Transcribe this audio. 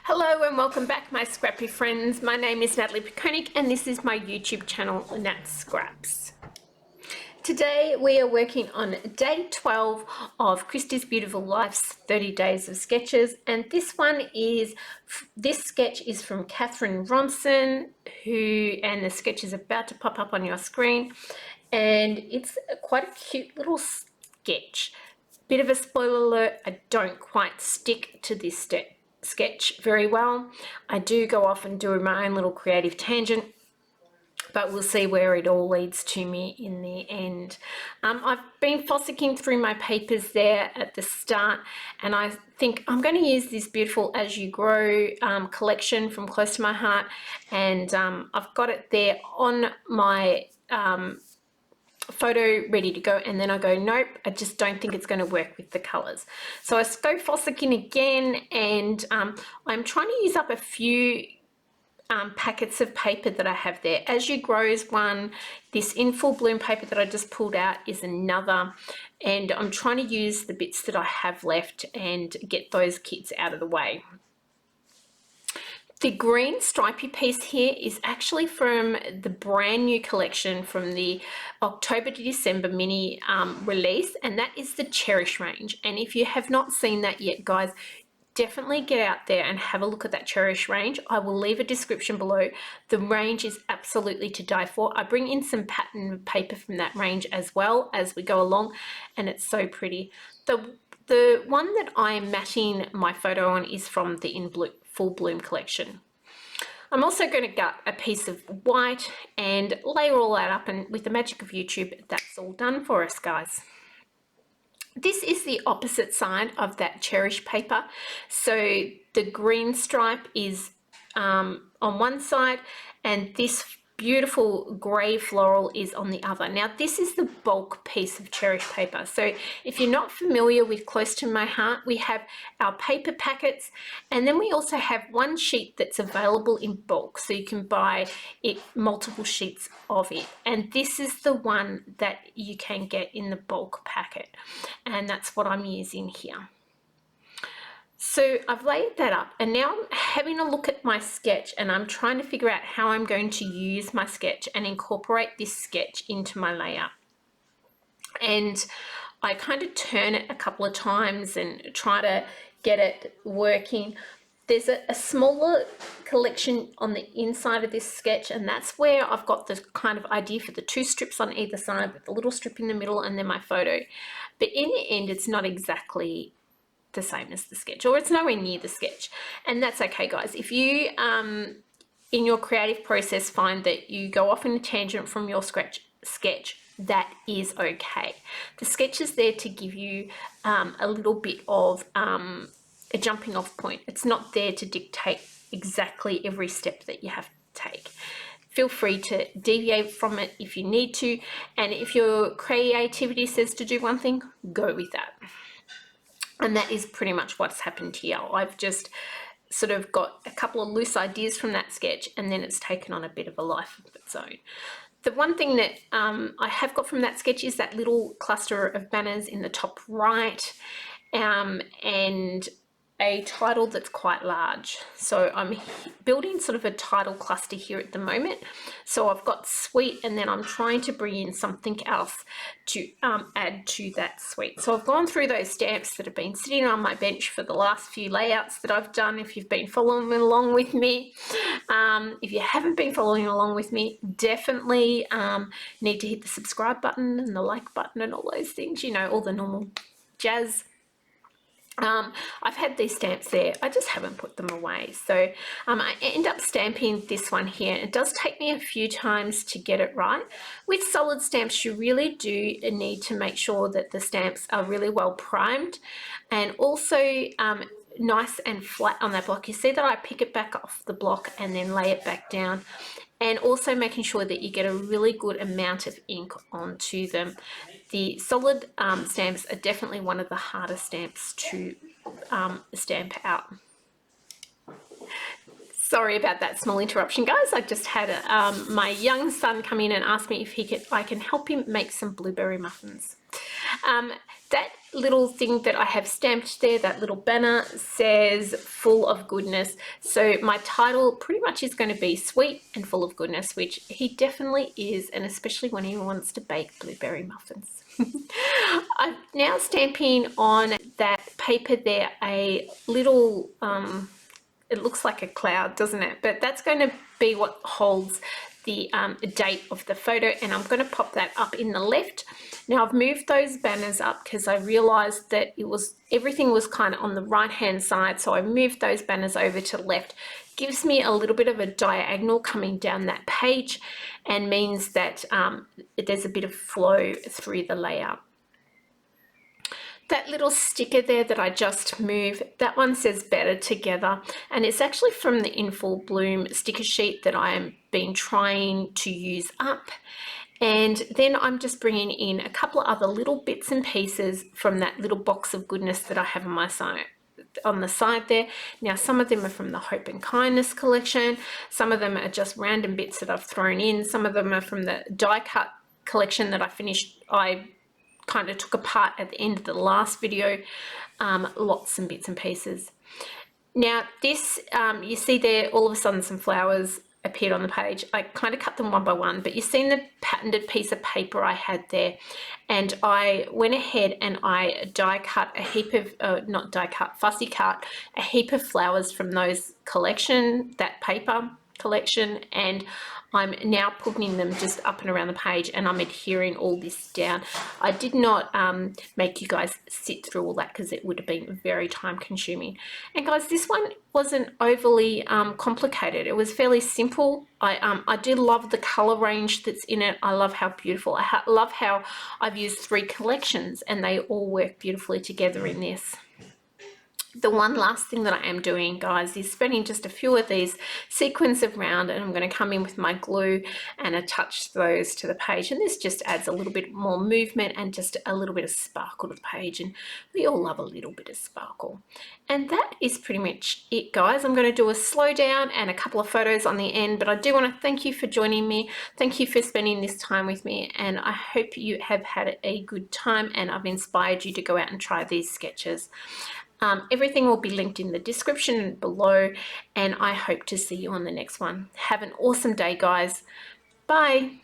Hello and welcome back, my scrappy friends. My name is Natalie Pikonik and this is my YouTube channel, Nat Scraps. Today we are working on day 12 of Christie's Beautiful Life's 30 Days of Sketches, and this sketch is from Catherine Ronson, and the sketch is about to pop up on your screen, and it's quite a cute little sketch. Bit of a spoiler alert, I don't quite stick to this sketch very well. I do go off and do my own little creative tangent, but we'll see where it all leads to me in the end. I've been fossicking through my papers there at the start, and I think I'm going to use this beautiful As You Grow collection from Close to My Heart, and I've got it there on my photo ready to go, and then I go, nope, I just don't think it's going to work with the colors. So I go fossicking again, and I'm trying to use up a few packets of paper that I have there. As You Grow is one, this In Full Bloom paper that I just pulled out is another, and I'm trying to use the bits that I have left and get those kits out of the way. The green stripy piece here is actually from the brand new collection from the October to December mini release, and that is the Cherish range. And if you have not seen that yet, guys, definitely get out there and have a look at that Cherish range. I will leave a description below. The range is absolutely to die for. I bring in some pattern paper from that range as well as we go along, and it's so pretty. The one that I'm matching my photo on is from the In Full Bloom collection. I'm also going to gut a piece of white and layer all that up, and with the magic of YouTube, that's all done for us, guys. This is the opposite side of that Cherish paper. So the green stripe is on one side, and this beautiful grey floral is on the other. Now this is the bulk piece of Cherish paper. So if you're not familiar with Close to My Heart, we have our paper packets, and then we also have one sheet that's available in bulk, so you can buy it, multiple sheets of it, and this is the one that you can get in the bulk packet, and that's what I'm using here. So I've laid that up, and now I'm having a look at my sketch, and I'm trying to figure out how I'm going to use my sketch and incorporate this sketch into my layout. And I kind of turn it a couple of times and try to get it working. There's a smaller collection on the inside of this sketch, and that's where I've got the kind of idea for the two strips on either side with the little strip in the middle and then my photo. But in the end, it's not exactly the same as the sketch, or it's nowhere near the sketch, and that's okay, guys. If you in your creative process find that you go off in a tangent from your sketch, that is okay. The sketch is there to give you a little bit of a jumping off point. It's not there to dictate exactly every step that you have to take. Feel free to deviate from it if you need to, and if your creativity says to do one thing, go with that. And that is pretty much what's happened here. I've just sort of got a couple of loose ideas from that sketch, and then it's taken on a bit of a life of its own. The one thing that I have got from that sketch is that little cluster of banners in the top right, and a title that's quite large. So I'm building sort of a title cluster here at the moment. So I've got sweet, and then I'm trying to bring in something else to add to that sweet. So I've gone through those stamps that have been sitting on my bench for the last few layouts that I've done, if you've been following along with me. If you haven't been following along with me, definitely need to hit the subscribe button and the like button and all those things, you know, all the normal jazz. I've had these stamps there, I just haven't put them away. So I end up stamping this one here. It does take me a few times to get it right. With solid stamps, you really do need to make sure that the stamps are really well primed, and also nice and flat on that block. You see that I pick it back off the block and then lay it back down, and also making sure that you get a really good amount of ink onto them. The solid stamps are definitely one of the hardest stamps to stamp out. Sorry about that small interruption, guys. I just had my young son come in and ask me if I can help him make some blueberry muffins. that little thing that I have stamped there, that little banner, says full of goodness. So my title pretty much is going to be sweet and full of goodness, which he definitely is, and especially when he wants to bake blueberry muffins. I'm now stamping on that paper there a little, it looks like a cloud, doesn't it? But that's going to be what holds the date of the photo, and I'm going to pop that up in the left. Now I've moved those banners up because I realized that everything was kind of on the right hand side, so I moved those banners over to left. Gives me a little bit of a diagonal coming down that page, and means that there's a bit of flow through the layout. That little sticker there that I just moved, that one says Better Together, and it's actually from the In Full Bloom sticker sheet that I am been trying to use up. And then I'm just bringing in a couple of other little bits and pieces from that little box of goodness that I have on my side. On the side there. Now some of them are from the Hope and Kindness collection, some of them are just random bits that I've thrown in, some of them are from the die cut collection that I kind of took apart at the end of the last video. Lots and bits and pieces. Now this, you see there, all of a sudden some flowers appeared on the page. I kind of cut them one by one, but you've seen the patented piece of paper I had there, and I went ahead and I die cut a heap of, not die cut, fussy cut a heap of flowers from those collection, that paper collection, and I'm now putting them just up and around the page, and I'm adhering all this down. I did not make you guys sit through all that because it would have been very time consuming. And guys, this one wasn't overly complicated. It was fairly simple. I did love the color range that's in it. I love how beautiful. I love how I've used 3 collections and they all work beautifully together in this. The one last thing that I am doing, guys, is spreading just a few of these sequins around, and I'm going to come in with my glue and attach those to the page, and this just adds a little bit more movement and just a little bit of sparkle to the page, and we all love a little bit of sparkle. And that is pretty much it, guys. I'm going to do a slow down and a couple of photos on the end, but I do want to thank you for joining me. Thank you for spending this time with me, and I hope you have had a good time and I've inspired you to go out and try these sketches. Everything will be linked in the description below, and I hope to see you on the next one. Have an awesome day, guys. Bye.